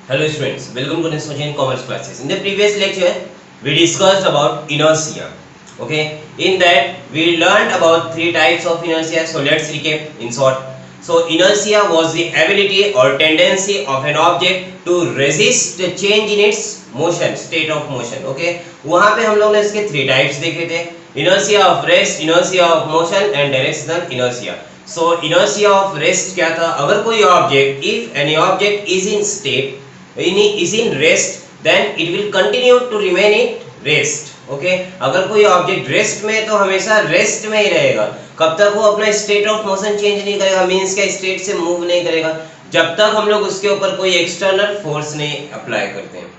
Hello students, welcome to Next in Commerce classes. In the previous lecture, we discussed about inertia. Okay, in that we learned about three types of inertia. So let's recap in short. So inertia was the ability or tendency of an object to resist the change in its motion, state of motion. Okay, वहाँ पे हम लोग ने इसके three types देखे थे. Inertia of rest, inertia of motion and directional inertia. So inertia of rest क्या था? अगर कोई object, if any object is in state is in rest, then it will continue to remain in rest. Okay अगर कोई object rest में है तो हमेशा रेस्ट में ही रहेगा. कब तक वो अपना स्टेट ऑफ मोशन चेंज नहीं करेगा, मींस क्या स्टेट से मूव नहीं करेगा, जब तक हम लोग उसके ऊपर कोई एक्सटर्नल फोर्स नहीं अप्लाई करते हैं.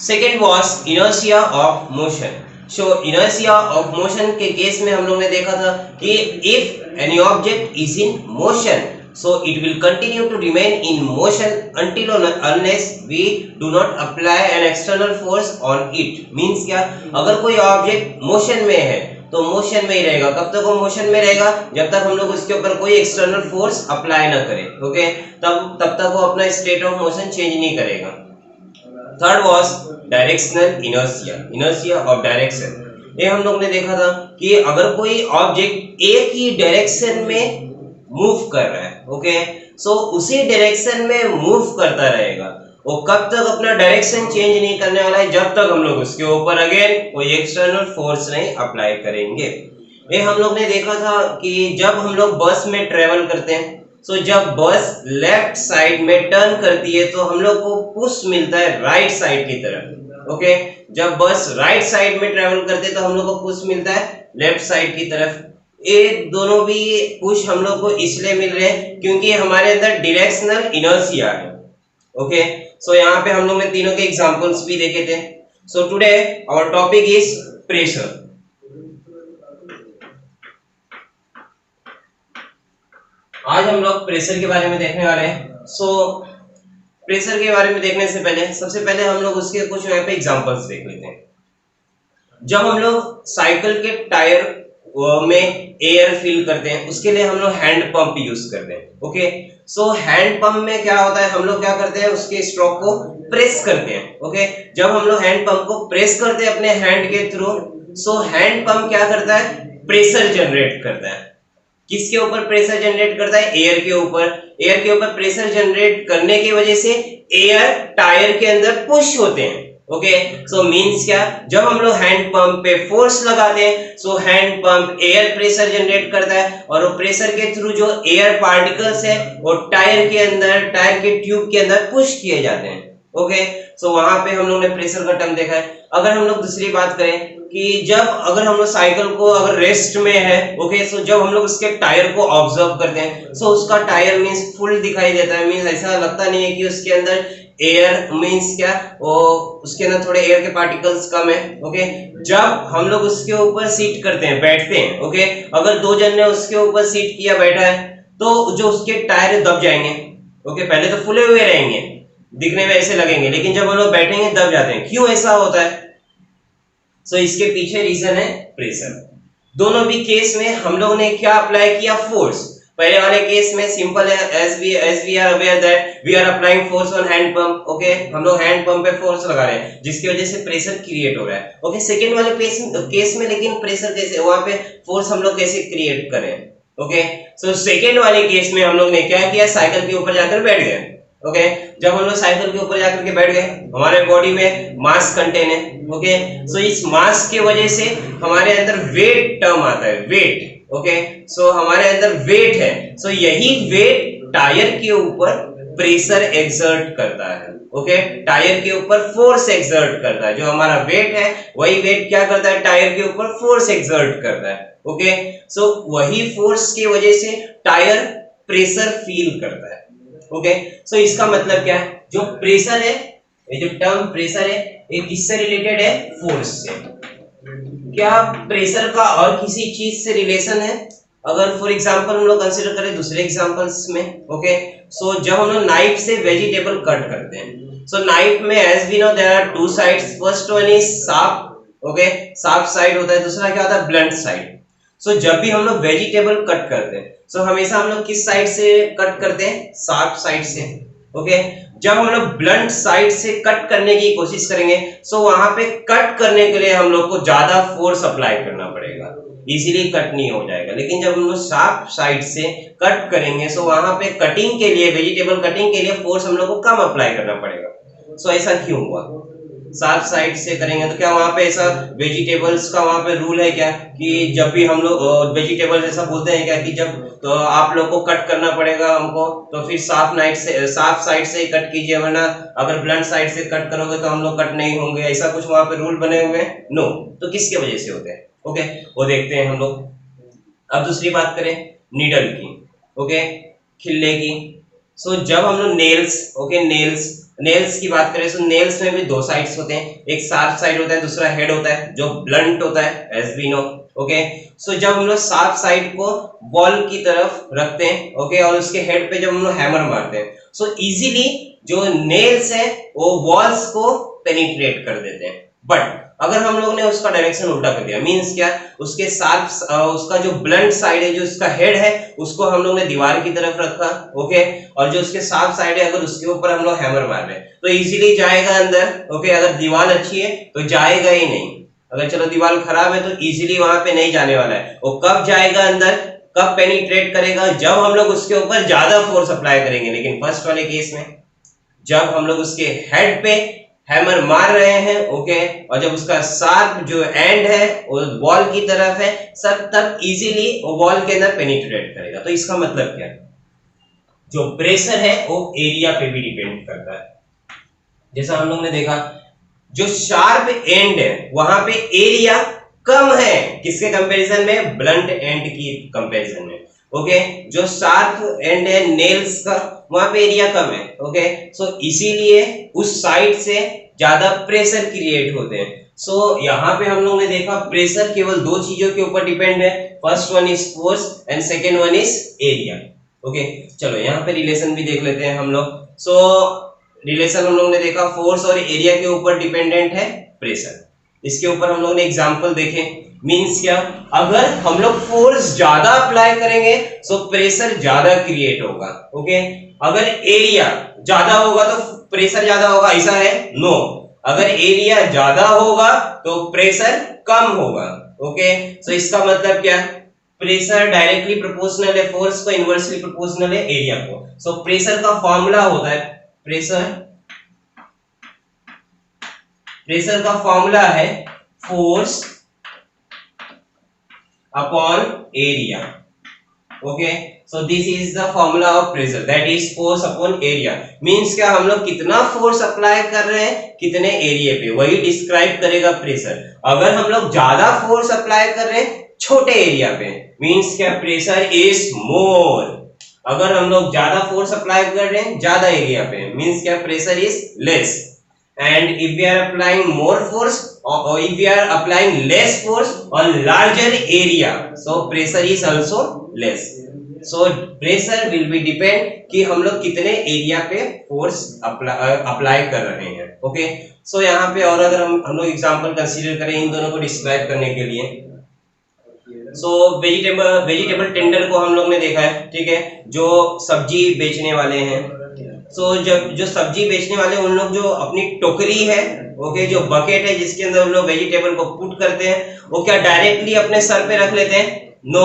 Second was inertia of motion. So inertia of motion के केस में हम लोग ने देखा था कि if any object is in motion, so it will continue to remain in motion until unless we do not apply an external force on it. means क्या, अगर कोई ऑब्जेक्ट मोशन में है तो मोशन में ही रहेगा. कब तक वो मोशन में रहेगा? जब तक हम लोग उसके ऊपर कोई एक्सटर्नल फोर्स अप्लाई ना करें. ओके तब तक वो अपना स्टेट ऑफ मोशन चेंज नहीं करेगा. Third was directional inertia, inertia of direction. ये हम लोग ने देखा था कि अगर कोई ऑब्जेक्ट एक ही डायरेक्शन में मूव कर रहा है, ओके सो उसी डायरेक्शन में मूव करता रहेगा. वो कब तक अपना डायरेक्शन चेंज नहीं करने वाला है? जब तक हम लोग उसके ऊपर अगेन कोई एक्सटर्नल फोर्स नहीं अप्लाई करेंगे. ये हम लोग ने देखा था कि जब हम लोग बस में ट्रेवल करते हैं, सो जब बस लेफ्ट साइड में टर्न करती है तो हम लोग को पुश मिलता है राइट साइड की तरफ. ओके जब बस राइट साइड में ट्रेवल करते हैं तो हम लोग को पुश मिलता है लेफ्ट साइड की तरफ. ये दोनों भी पुश हम लोग को इसलिए मिल रहे हैं क्योंकि हमारे अंदर डायरेक्शनल इनर्शिया है. ओके सो यहाँ पे हम लोग ने तीनों के एग्जांपल्स भी देखे थे. So today our topic is pressure. आज हम लोग प्रेशर के बारे में देखने वाले हैं. सो प्रेशर के बारे में देखने से पहले सबसे पहले हम लोग उसके कुछ यहाँ पे एग्जांपल्स देख लेते हैं. जब हम लोग साइकिल के टायर में एयर फिल करते हैं उसके लिए हम लोग हैंड पंप यूज करते हैं. ओके सो हैंड पंप में क्या होता है, हम लोग क्या करते हैं उसके स्ट्रोक को प्रेस करते हैं. ओके जब हम लोग हैंड पंप को प्रेस करते हैं अपने हैंड के थ्रू, सो हैंड पंप क्या करता है, प्रेशर जनरेट करता है. किसके ऊपर प्रेशर जनरेट करता है? एयर के ऊपर. एयर के ऊपर प्रेशर जनरेट करने की वजह से एयर टायर के अंदर पुश होते हैं. ओके सो मींस क्या, जब हम लोग हैंड पंप पे फोर्स लगाते हैं सो hand pump air pressure generate करता है और वो प्रेशर के थ्रू जो एयर पार्टिकल्स है वो टायर के अंदर, टायर के ट्यूब के अंदर पुश किए जाते हैं. ओके सो वहां पे हम लोग ने प्रेशर का टर्म देखा है. अगर हम लोग दूसरी बात करें कि जब अगर हम लोग साइकिल को अगर रेस्ट में है, ओके सो जब हम लोग उसके टायर को ऑब्जर्व करते हैं सो उसका टायर मींस फुल दिखाई देता है. मींस ऐसा लगता नहीं है कि उसके अंदर एयर, मींस क्या, वो उसके अंदर थोड़े एयर के पार्टिकल्स कम है. ओके जब हम लोग उसके ऊपर सीट करते हैं, बैठते हैं, ओके अगर दो जन ने उसके ऊपर सीट किया, बैठा है, तो जो उसके टायर दब जाएंगे. ओके पहले तो फुले हुए रहेंगे, दिखने में ऐसे लगेंगे, लेकिन जब हम लोग बैठेंगे दब जाते हैं. क्यों ऐसा होता है? सो इसके पीछे रीजन है प्रेशर. दोनों भी केस में हम लोग ने क्या अप्लाई किया? फोर्स. पहले वाले केस में सिंपल है, as we are aware that we are applying force on hand pump. Okay हम लोग हैंड पंप पे फोर्स लगा रहे हैं जिसकी वजह से प्रेशर क्रिएट हो रहा है. ओके सेकंड वाले केस में लेकिन प्रेशर कैसे, वहां पे फोर्स हम लोग कैसे क्रिएट करें? ओके सो सेकंड वाले केस में हम लोग ने क्या किया, साइकिल के ऊपर जाकर बैठ गए. ओके जब हम लोग साइकिल के ऊपर जाकर के बैठ गए, हमारे बॉडी में मास कंटेन है. ओके सो इस मास के वजह से हमारे अंदर वेट टर्म आता है, वेट. ओके सो हमारे अंदर वेट है, सो यही वेट टायर के ऊपर प्रेशर एक्सर्ट करता है. ओके टायर के ऊपर फोर्स एक्सर्ट करता है. जो हमारा वेट है वही वेट क्या करता है, टायर के ऊपर फोर्स एक्सर्ट करता है. ओके सो वही फोर्स की वजह से टायर प्रेशर फील करता है. ओके सो इसका मतलब क्या है, जो प्रेशर है, ये जो टर्म प्रेशर है ये किससे रिलेटेड है? फोर्स से. क्या प्रेशर का और किसी चीज से रिलेशन है? अगर फॉर एग्जांपल हम लोग कंसीडर करें दूसरे एग्जांपल्स में. ओके सो जब हम लोग नाइफ से वेजिटेबल कट करते हैं, सो नाइफ में as we know there are two sides. First one is sharp. Okay sharp side होता है, दूसरा क्या होता है, ब्लंट साइड. सो जब भी हम लोग वेजिटेबल कट करते हैं सो हमेशा हम लोग किस साइड से कट करते हैं? शार्प साइड से. ओके। जब हम लोग ब्लंट साइड से कट करने की कोशिश करेंगे सो वहां पे कट करने के लिए हम लोग को ज्यादा फोर्स अप्लाई करना पड़ेगा, इजीली कट नहीं हो जाएगा। लेकिन जब हम लोग शार्प साइड से कट करेंगे सो वहां पे कटिंग के लिए, वेजिटेबल कटिंग के लिए फोर्स हम लोग को कम अप्लाई करना पड़ेगा। सो ऐसा क्यों हुआ? शार्प साइड से करेंगे तो क्या वहां पे ऐसा वेजिटेबल्स का वहां पे रूल है क्या कि जब भी हम लोग वेजिटेबल्स ऐसा बोलते हैं क्या कि जब तो आप लोग को कट करना पड़ेगा हमको तो फिर शार्प साइड से कट कीजिए, वरना अगर ब्लंट साइड से कट करोगे तो हम लोग कट नहीं होंगे, ऐसा कुछ वहां पे रूल बने हुए हैं? नो। तो किसके वजह से होते हैं? ओके, वो देखते हैं हम लोग। अब दूसरी बात करें नीडल की, ओके, खिल्ले की। सो जब हम लोग नेल्स की बात करें तो नेल्स में भी दो साइड्स होते हैं, एक शार्प साइड होता है, दूसरा हेड होता है जो ब्लंट होता है, एज वी नो। ओके, सो जब हम लोग शार्प साइड को बॉल की तरफ रखते हैं, ओके, और उसके हेड पे जब हम लोग हैमर मारते हैं सो इजीली जो नेल्स है वो वॉल्स को पेनिट्रेट कर देते हैं। बट अगर हम लोग ने उसका डायरेक्शन उल्टा कर दिया, मींस क्या, उसके उसका जो ब्लंट साइड है, जो उसका हेड है, उसको हम लोग ने दीवार की तरफ रखा, ओके, और जो उसके शार्प साइड है अगर उसके ऊपर हम लोग हैमर मार रहे हैं तो इजीली जाएगा अंदर। ओके, अगर दीवार अच्छी है तो जाएगा ही नहीं, अगर चलो दीवार खराब है तो इजीली वहां पे नहीं जाने वाला है। वो कब जाएगा अंदर, कब पेनिट्रेट करेगा? जब हम लोग उसके ऊपर ज्यादा फोर्स अप्लाई करेंगे। लेकिन फर्स्ट वाले केस में जब हम लोग उसके हेड पे हैमर मार रहे हैं, ओके, और जब उसका शार्प जो एंड है वो वॉल की तरफ है सब, तब इजीली वो वॉल के अंदर पेनिट्रेट करेगा। तो इसका मतलब क्या है? जो प्रेशर है वो एरिया पे भी डिपेंड करता है। जैसा हम लोग ने देखा जो शार्प एंड है वहां पे एरिया कम है, किसके कंपैरिजन में? ब्लंट एंड की कंपैरिजन में। ओके, जो शार्प एंड है नेल्स का वहां पे एरिया कम है। ओके, सो इसीलिए उस साइड से ज्यादा प्रेशर क्रिएट होते हैं। सो यहाँ पे हम लोग ने देखा प्रेशर केवल दो चीजों के ऊपर डिपेंड है, first one is force and second one is area. Okay, चलो यहाँ पे रिलेशन भी देख लेते हैं हम लोग। सो रिलेशन हम लोग ने देखा फोर्स और एरिया के ऊपर डिपेंडेंट है प्रेशर। इसके ऊपर हम लोग ने एग्जांपल देखे, मींस क्या, अगर हम लोग फोर्स ज्यादा अप्लाई करेंगे सो प्रेशर ज्यादा क्रिएट होगा। ओके, अगर एरिया ज्यादा होगा तो प्रेशर ज्यादा होगा, ऐसा है? नो, अगर एरिया ज्यादा होगा तो प्रेशर कम होगा। ओके, सो इसका मतलब क्या? प्रेशर डायरेक्टली प्रोपोर्शनल है फोर्स को, इनवर्सली प्रोपोर्शनल है एरिया को। सो प्रेशर का फॉर्मूला होता है, प्रेशर का फॉर्मूला है force upon area. Okay, so this is the formula of pressure, that is force upon area. Means क्या, हम लोग कितना फोर्स अप्लाई कर रहे हैं कितने एरिया पे, वही डिस्क्राइब करेगा प्रेशर। अगर हम लोग ज्यादा फोर्स अप्लाई कर रहे हैं छोटे एरिया पे, मींस क्या, प्रेशर इज मोर। अगर हम लोग ज्यादा फोर्स अप्लाई कर रहे हैं ज्यादा एरिया पे, मींस क्या, pressure is less. And if we are applying more force or if we are applying less force on larger area, so pressure is also less. So pressure will be depend कि हम लोग कितने area पे force apply कर रहे हैं। Okay, so यहाँ पे और अगर हम लोग एग्जांपल कंसीडर करें इन दोनों को डिस्क्राइब करने के लिए, सो वेजिटेबल टेंडर को हम लोग ने देखा है, ठीक है, जो सब्जी बेचने वाले हैं। सो जब जो सब्जी बेचने वाले उन लोग जो अपनी टोकरी है, ओके, जो बकेट है जिसके अंदर उन लोग वेजिटेबल को पुट करते हैं, वो क्या डायरेक्टली अपने सर पे रख लेते हैं? नो,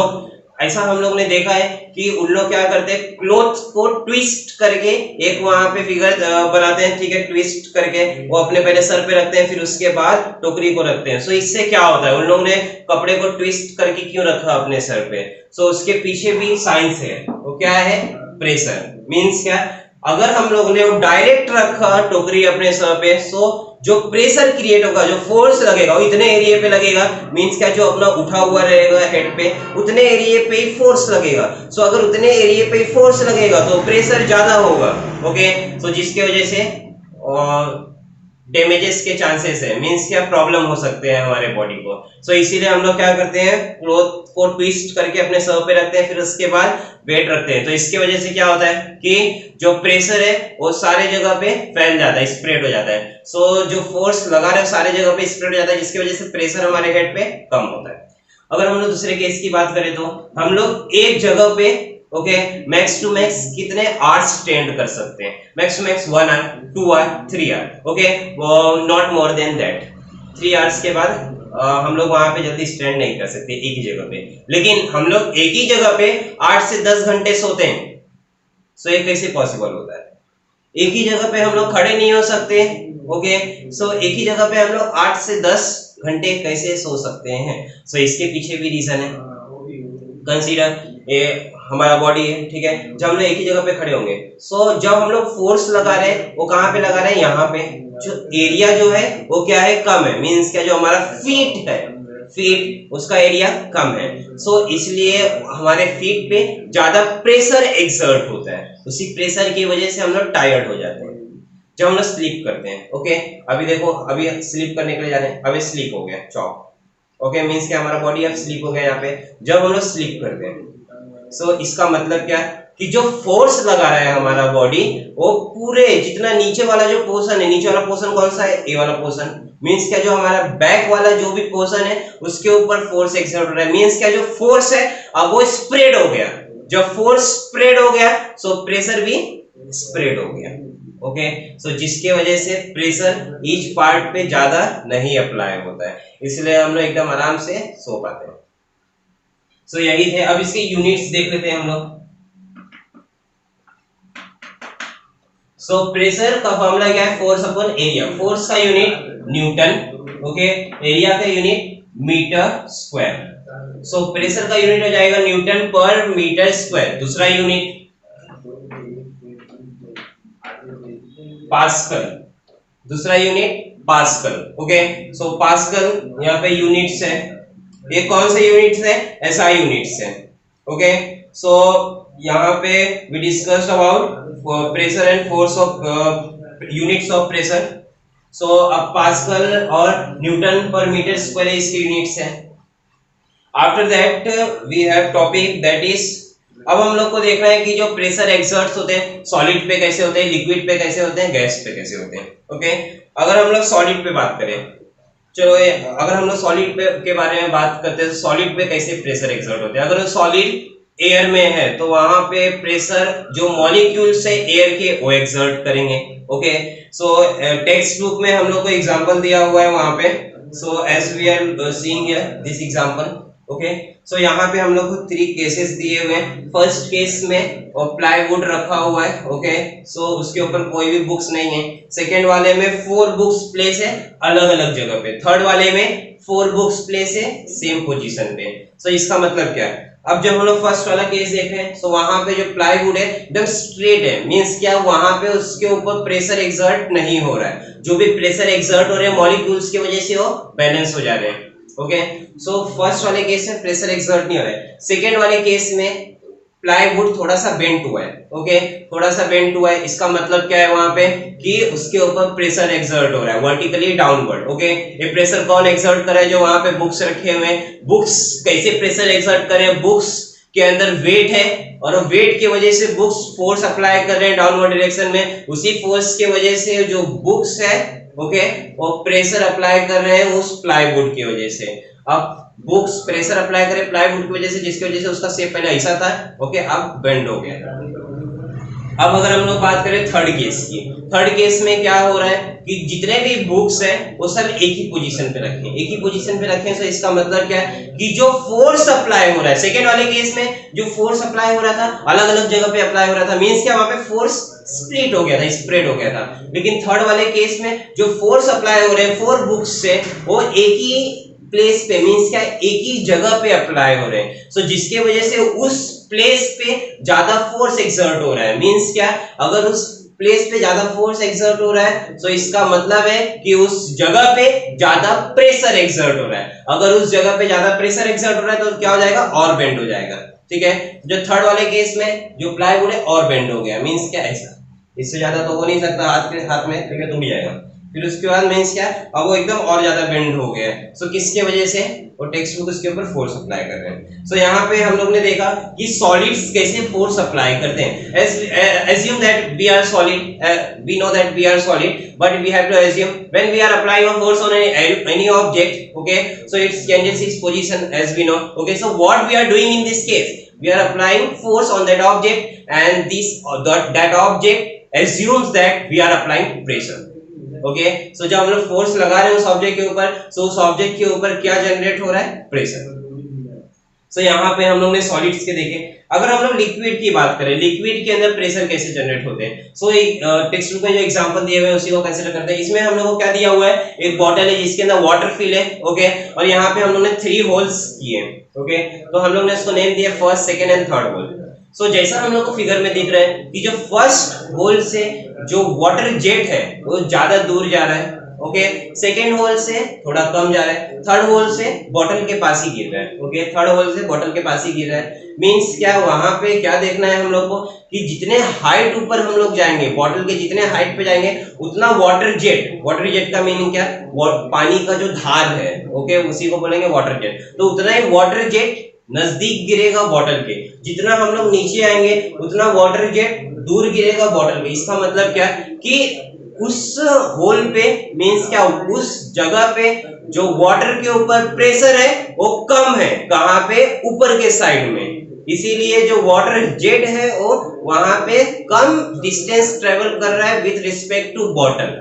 ऐसा हम लोग ने देखा है कि उन लोग क्या करते हैं, क्लॉथ को ट्विस्ट करके एक वहां पे फिगर बनाते हैं, ठीक है, ट्विस्ट करके वो अपने पहले सर पे रखते हैं फिर उसके बाद टोकरी को रखते हैं। सो इससे क्या होता है, उन लोग ने कपड़े को ट्विस्ट करके क्यों रखा अपने सर पे? सो उसके पीछे भी साइंस है, वो क्या है? प्रेशर। मींस क्या, अगर हम लोग ने वो डायरेक्ट रखा टोकरी अपने सर पे, सो जो प्रेशर क्रिएट होगा, जो फोर्स लगेगा वो इतने एरिया पे लगेगा। मींस क्या, जो अपना उठा हुआ रहेगा हेड पे उतने एरिया पे ही फोर्स लगेगा। सो अगर उतने एरिया पे ही फोर्स लगेगा तो प्रेशर ज्यादा होगा। ओके, सो जिसकी वजह से डैमेजेस के चांसेस है, मींस क्या, प्रॉब्लम हो सकते हैं हमारे बॉडी को। सो इसीलिए हम लोग क्या करते हैं, क्लॉथ को ट्विस्ट करके अपने सर पे रखते हैं फिर उसके बाद वेट रखते हैं। तो इसकी वजह से क्या होता है कि जो प्रेशर है वो सारे जगह पे फैल जाता है, स्प्रेड हो जाता है। सो जो फोर्स लगा रहे हैं सारे जगह पे स्प्रेड हो जाता है, जिसकी वजह से प्रेशर हमारे हेड पे कम होता है। अगर हम लोग दूसरे केस की बात करें तो हम लोग एक जगह पे ओके, मैक्स टू मैक्स कितने आवर्स स्टैंड कर सकते हैं, मैक्स टू मैक्स 1 hour, 2 hour, 3 hour, okay, not more than that. 3 hours के बाद हम लोग वहां पे जल्दी स्टैंड नहीं कर सकते एक ही जगह पे, लेकिन हम लोग एक ही जगह पे 8 से 10 घंटे सोते हैं। सो ये कैसे पॉसिबल होता है? एक ही जगह पे हम लोग खड़े नहीं हो सकते, ओके, सो एक ही जगह पे हम लोग 8 से 10 घंटे कैसे सो सकते हैं? सो इसके पीछे भी रीजन है। कंसीडर ये हमारा बॉडी है, ठीक है, जब हम लोग एक ही जगह पे खड़े होंगे, सो जब हम लोग फोर्स लगा रहे हैं वो कहां पे लगा रहे हैं? यहाँ पे। जो एरिया जो है वो क्या है? कम है, मींस क्या, जो हमारा फीट है, फीट, उसका एरिया कम है, सो इसलिए हमारे फीट पे ज्यादा प्रेशर एक्सर्ट होता है, उसी प्रेशर की वजह से हम लोग टायर्ड हो जाते हैं जब हम लोग स्लीप करते हैं। ओके, अभी देखो, अभी स्लीप करने के लिए जा रहे हैं, अभी स्लीप हो गया, चौक, ओके, मींस क्या, हमारा बॉडी अब स्लीप हो गया यहाँ पे जब हम लोग स्लीप करते हैं। सो इसका मतलब क्या है कि जो फोर्स लगा रहा है हमारा बॉडी, वो पूरे जितना नीचे वाला जो पोर्शन है, नीचे वाला पोर्शन कौन सा है? ए वाला पोर्शन, मींस क्या, जो हमारा बैक वाला जो भी पोर्शन है उसके ऊपर फोर्स एक्सर्ट हो रहा है, मींस क्या, जो फोर्स है अब वो स्प्रेड हो गया, जब फोर्स स्प्रेड हो गया सो प्रेशर भी स्प्रेड हो गया, ओके, सो जिसके वजह से प्रेशर ईच पार्ट पे ज्यादा नहीं अप्लाई होता है, इसलिए हम लोग एकदम आराम से सो पाते हैं। सो यही थे। अब इसके यूनिट्स देख लेते हैं हम लोग। सो प्रेशर का फॉर्मूला क्या है? Force upon area. फोर्स का यूनिट न्यूटन, ओके, एरिया का unit metre square. So pressure का यूनिट हो जाएगा न्यूटन पर मीटर स्क्वायर। दूसरा यूनिट पास्कल, दूसरा unit pascal, okay, so pascal यहाँ पे यूनिट्स है। ये कौन से यूनिट्स है? एसआई यूनिट्स है, ओके, सो यहाँ पे we discussed about pressure and force of units of pressure. So अब पास्कल और न्यूटन पर मीटर स्क्वायर इसके यूनिट्स है। After that we have topic that is, अब हम लोग को देखना है कि जो प्रेशर एक्सर्ट्स होते हैं सॉलिड पे कैसे होते हैं, लिक्विड पे कैसे होते हैं, गैस पे कैसे होते हैं, ओके। अगर हम लोग सॉलिड पे बात करें, चलो अगर हम लोग सॉलिड पे के बारे में बात करते हैं, सॉलिड पे कैसे प्रेशर एक्सर्ट होते हैं। अगर सॉलिड एयर में है तो वहां पे प्रेशर जो मॉलिक्यूल्स है एयर के वो एक्सर्ट करेंगे, ओके। सो टेक्स्ट बुक में हम लोग को एग्जांपल दिया हुआ है वहां पे, so as we are seeing here this example, okay. So यहाँ पे हम लोग को 3 केसेस दिए हुए हैं। फर्स्ट केस में प्लाईवुड रखा हुआ है, ओके, सो उसके ऊपर कोई भी बुक्स नहीं है। सेकेंड वाले में 4 बुक्स प्लेस है अलग अलग जगह पे। थर्ड वाले में 4 बुक्स प्लेस है सेम पोजीशन पे। सो इसका मतलब क्या है? अब जब हम लोग फर्स्ट वाला केस देख रहे हैं, सो वहां पे जो प्लाईवुड है एकदम स्ट्रेट है, मींस क्या, वहां पे उसके ऊपर प्रेशर एक्सर्ट नहीं हो रहा है। जो भी प्रेशर एक्सर्ट हो रहे हैं मॉलिक्यूल्स की वजह से वो बैलेंस हो जा रहे हैं, ओके। सो फर्स्ट वाले केस में प्रेशर एक्सर्ट नहीं हो रहा है। सेकेंड वाले केस में प्लाईवुड थोड़ा सा बेंट हुआ है, ओके, थोड़ा सा बेंट हुआ है। इसका मतलब क्या है वहां पे कि उसके ऊपर प्रेशर एक्सर्ट हो रहा है वर्टिकली डाउनवर्ड, ओके। ये प्रेशर कौन एक्सर्ट कर रहा है? जो वहां पे बुक्स रखे हुए हैं। बुक्स कैसे प्रेशर एक्सर्ट कर रहे हैं? बुक्स के अंदर वेट है और वेट की वजह से बुक्स फोर्स अप्लाई कर रहे हैं डाउनवर्ड डायरेक्शन में। उसी फोर्स की वजह से जो बुक्स है, ओके, वो प्रेशर अप्लाई कर रहे हैं उस प्लाईवुड की वजह से। अब बुक्स प्रेशर अप्लाई करे प्लाईवुड की वजह से, जिसकी वजह से उसका शेप पहले ऐसा था, ओके, अब बेंड हो गया। अब अगर हम लोग बात करें थर्ड केस की, थर्ड केस में क्या हो रहा है कि जितने भी बुक्स हैं वो सब एक ही पोजीशन पे रखें, एक ही पोजीशन पे रखें। तो इसका मतलब क्या है कि जो फोर्स अप्लाई हो रहा है, सेकेंड वाले केस में जो फोर्स अप्लाई हो रहा था अलग अलग जगह पे अप्लाई हो रहा था, मींस क्या, वहां पे फोर्स स्प्लिट हो गया था, स्प्रेड हो गया था। लेकिन थर्ड वाले केस में जो फोर्स अप्लाई हो रहे हैं 4 बुक्स से, वो एक ही प्लेस पे, मींस क्या, एक ही जगह पे अप्लाई हो रहे हैं। सो जिसके वजह से उस प्लेस पे ज्यादा फोर्स एक्सर्ट हो रहा है, मींस क्या, अगर उस प्लेस पे ज्यादा फोर्स एक्सर्ट हो रहा है तो इसका मतलब है कि उस जगह पे ज्यादा प्रेशर एक्सर्ट हो रहा है। अगर उस जगह पे ज्यादा प्रेशर एक्सर्ट हो रहा है तो क्या हो जाएगा? और बेंड हो जाएगा, ठीक है। जो थर्ड वाले केस में जो प्लाईवुड है और बेंड हो गया, मींस क्या, ऐसा, इससे ज्यादा तो हो नहीं सकता, हाथ में ठीक है टूट जाएगा। फिर उसके बाद मींस क्या, अब वो एकदम और ज्यादा बेंड हो गया है। सो किसके वजह से? वो टेक्स्ट बुक उसके ऊपर फोर्स अप्लाई कर रहे हैं। सो यहाँ पे हम लोग ने देखा कि सॉलिड्स कैसे फोर्स अप्लाई करते हैं। assume that we are solid, we know that we are solid, but we have to assume when we are applying a force on any object, okay, so it changes its position as we know, okay. So what we are doing in this case, we are applying force on that object and this that object assumes that we are applying pressure. Okay so जब हम लोग force लगा रहे हैं उस object के ऊपर, सो उस ऑब्जेक्ट के ऊपर क्या जनरेट हो रहा है, प्रेशर। सो यहाँ पे हम लोग ने सॉलिड्स के देखे। अगर हम लोग लिक्विड की बात करें, लिक्विड के अंदर प्रेशर कैसे जनरेट होते हैं, सो एक टेक्स्ट बुक में जो एग्जांपल दिए हुए हैं उसी को कंसीडर करते हैं। इसमें हम लोगों को क्या दिया हुआ है, एक बॉटल है जिसके अंदर वाटर फिल है, ओके, और यहाँ पे हम लोग ने 3 होल्स किए, ओके, तो हम लोग ने इसको नेम दिया first, second and third hole. So जैसा हम लोग को फिगर में दिख रहा है कि जो फर्स्ट होल से जो वाटर जेट है वो ज्यादा दूर जा रहा है, ओके, सेकेंड होल से थोड़ा कम जा रहा है, थर्ड होल से बॉटल के पास ही गिर रहा है, ओके, थर्ड होल से बॉटल के पास ही गिर रहा है। मींस क्या, वहां पे क्या देखना है हम लोग को कि जितने हाइट ऊपर हम लोग जाएंगे, बॉटल के जितने हाइट पे जाएंगे उतना वाटर जेट का मीनिंग क्या, पानी का जो धार है, ओके, उसी को बोलेंगे वाटर जेट। तो उतना ही वाटर जेट नजदीक गिरेगा बॉटल के, जितना हम लोग नीचे आएंगे उतना वाटर जेट दूर गिरेगा बॉटल के। इसका मतलब क्या कि उस होल पे मींस क्या, उस जगह पे जो वाटर के ऊपर प्रेशर है वो कम है, कहां पे, ऊपर के साइड में, इसीलिए जो वाटर जेट है वो वहां पे कम डिस्टेंस ट्रेवल कर रहा है विद रिस्पेक्ट टू बॉटल।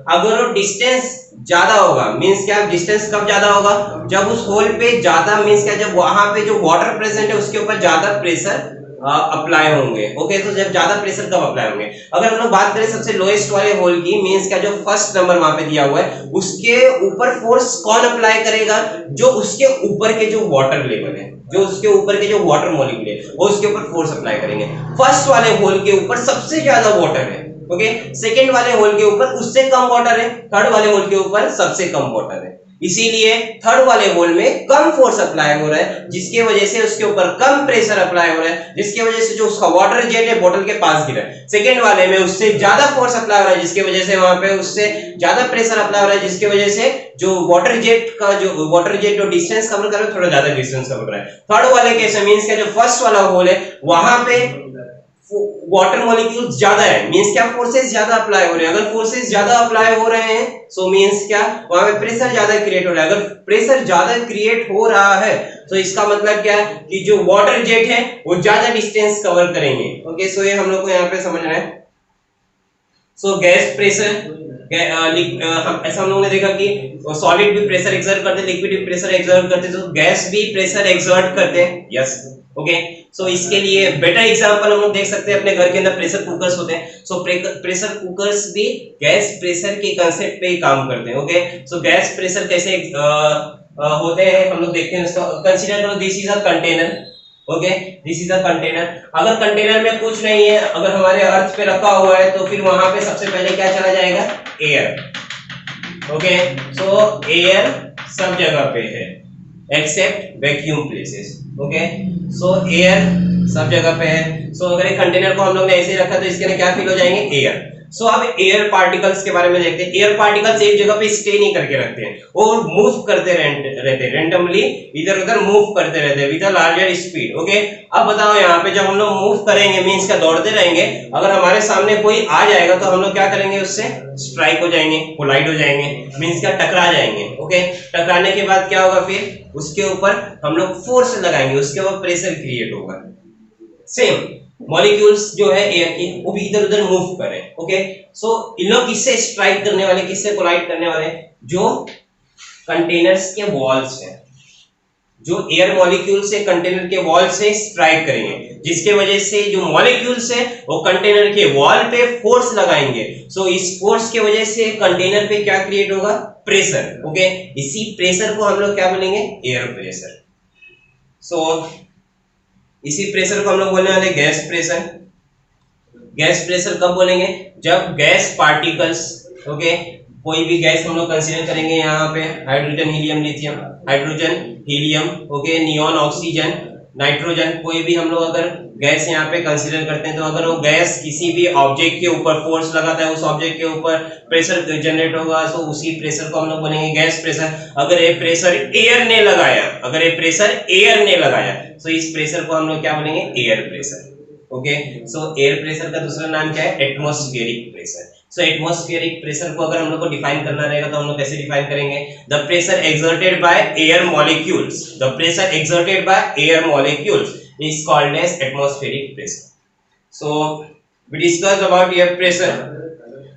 अगर वो डिस्टेंस ज्यादा होगा, मींस क्या, डिस्टेंस कब ज्यादा होगा, जब उस होल पे ज्यादा, मींस क्या, जब वहां पे जो वाटर प्रेजेंट है उसके ऊपर ज्यादा प्रेशर अप्लाई होंगे, ओके, तो जब ज्यादा प्रेशर कब अप्लाई होंगे। अगर हम लोग बात करें सबसे लोएस्ट वाले होल की, मींस क्या, जो फर्स्ट नंबर वहां पे दिया हुआ है उसके ऊपर फोर्स कौन अप्लाई करेगा, जो उसके ऊपर के जो वाटर लेवल है, जो उसके ऊपर के जो वाटर मॉलिक्यूल है वो उसके ऊपर फोर्स अप्लाई करेंगे। फर्स्ट वाले होल के ऊपर सबसे ज्यादा वाटर है, ओके, सेकेंड वाले होल के ऊपर उससे कम वाटर है, थर्ड वाले होल के ऊपर सबसे कम वाटर है, इसीलिए थर्ड वाले होल में कम फोर्स अप्लाई हो रहा है, जिसके वजह से उसके ऊपर कम प्रेशर अप्लाई हो रहा है, जिसके वजह से जो उसका वाटर जेट है बोतल के पास गिरा है। सेकेंड वाले में उससे ज्यादा फोर्स अप्लाई हो रहा है, जिसके वजह से वहां पे उससे ज्यादा प्रेशर अप्लाई हो रहा है, जिसके वजह से जो वाटर जेट जो डिस्टेंस कवर कर रहा है थोड़ा ज्यादा डिस्टेंस कवर कर रहा है। थर्ड वाले केस मींस का जो फर्स्ट वाला होल है वहां पे वाटर मॉलिक्यूल्स ज्यादा है, मींस क्या, फोर्सेस ज्यादा अप्लाई हो रहे हैं। अगर फोर्सेस ज्यादा अप्लाई हो रहे हैं सो मींस क्या, वहां पे प्रेशर ज्यादा क्रिएट हो रहा है। अगर प्रेशर ज्यादा क्रिएट हो रहा है तो इसका मतलब क्या है कि जो वाटर जेट है वो ज्यादा डिस्टेंस कवर करेंगे, ओके, सो ये हम लोग को यहाँ पे समझना है। सो गैस प्रेशर, ऐसा हम लोगों ने देखा कि सॉलिड भी प्रेशर एक्सर्ट करते हैं, लिक्विड भी प्रेशर एक्सर्ट करते हैं, तो गैस भी प्रेशर एक्सर्ट करते हैं, यस, ओके। सो इसके लिए बेटर एग्जांपल हम लोग देख सकते हैं, अपने घर के अंदर प्रेशर कुकर्स होते हैं। सो प्रेशर कुकर्स भी गैस प्रेशर के कांसेप्ट पे ही काम करते हैं, ओके। सो गैस प्रेशर कैसे होते हैं हम लोग देखते हैं। इसको कंसीडर करो, this is a container, okay, this is a container. अगर कंटेनर में कुछ नहीं है, अगर हमारे अर्थ पे रखा हुआ है तो फिर वहां पे सबसे पहले क्या चला जाएगा, एयर, ओके। सो एयर सब जगह पे है except vacuum places, okay. So air सब जगह पे है। सो अगर एक कंटेनर को हम लोग ने ऐसे ही रखा तो इसके अंदर क्या फिल हो जाएंगे, एयर। सो अब एयर पार्टिकल्स के बारे में देखते हैं। एयर पार्टिकल्स एक जगह पे स्टे नहीं करके रखते हैं, वो मूव करते रहते हैं, रैंडमली इधर उधर मूव करते रहते हैं with a larger speed, okay. अब बताओ यहाँ पे जब हम लोग मूव करेंगे मींस क्या, दौड़ते रहेंगे, अगर हमारे सामने कोई आ जाएगा तो हम लोग क्या करेंगे, उससे स्ट्राइक हो जाएंगे, कोलाइड हो जाएंगे, मींस क्या, टकरा जाएंगे, ओके। टकराने के बाद क्या होगा, फिर उसके ऊपर हम लोग फोर्स लगाएंगे, उसके ऊपर प्रेशर क्रिएट होगा। सेम मॉलिक्यूल्स जो है एयर की वो भी इधर उधर मूव कर रहे हैं, ओके। सो इन लोग किससे स्ट्राइक करने वाले, किससे कोलाइड करने वाले, जो कंटेनर्स के वॉल्स हैं, जो एयर मॉलिक्यूल से कंटेनर के वॉल से स्ट्राइक करेंगे, जिसके वजह से जो मॉलिक्यूल्स है वो कंटेनर के वॉल पे फोर्स लगाएंगे। सो इस फोर्स के वजह से कंटेनर पे क्या क्रिएट होगा, प्रेशर, ओके। इसी प्रेशर को हम लोग क्या बोलेंगे, एयर प्रेशर। सो इसी प्रेशर को हम लोग बोलने वाले गैस प्रेशर। गैस प्रेशर कब बोलेंगे, जब गैस पार्टिकल्स, ओके, कोई भी गैस हम लोग कंसीडर करेंगे यहाँ पे, hydrogen, helium, lithium, hydrogen, helium, okay, neon, oxygen, nitrogen, कोई भी हम लोग अगर गैस यहाँ पे कंसीडर करते हैं तो अगर वो गैस किसी भी ऑब्जेक्ट के ऊपर फोर्स लगाता है, उस ऑब्जेक्ट के ऊपर प्रेशर जनरेट होगा, तो उसी प्रेशर को हम लोग बोलेंगे गैस प्रेशर। अगर ये प्रेशर एयर ने लगाया, अगर ये प्रेशर एयर ने लगाया तो इस प्रेशर को हम लोग क्या बोलेंगे, air pressure, okay. So air pressure का दूसरा नाम क्या है, एटमॉस्फेरिक प्रेशर। सो एटमॉस्फेरिक प्रेशर को अगर हम लोग को डिफाइन करना रहेगा तो हम लोग कैसे डिफाइन करेंगे, the pressure exerted by air molecules, the pressure exerted by air molecules is called as atmospheric pressure. So we discussed about air pressure.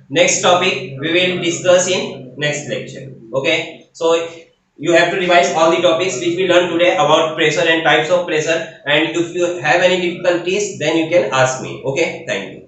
Next topic we will discuss in next lecture. Okay, so you have to revise all the topics which we learned today about pressure and types of pressure, and if you have any difficulties then you can ask me. Okay, thank you.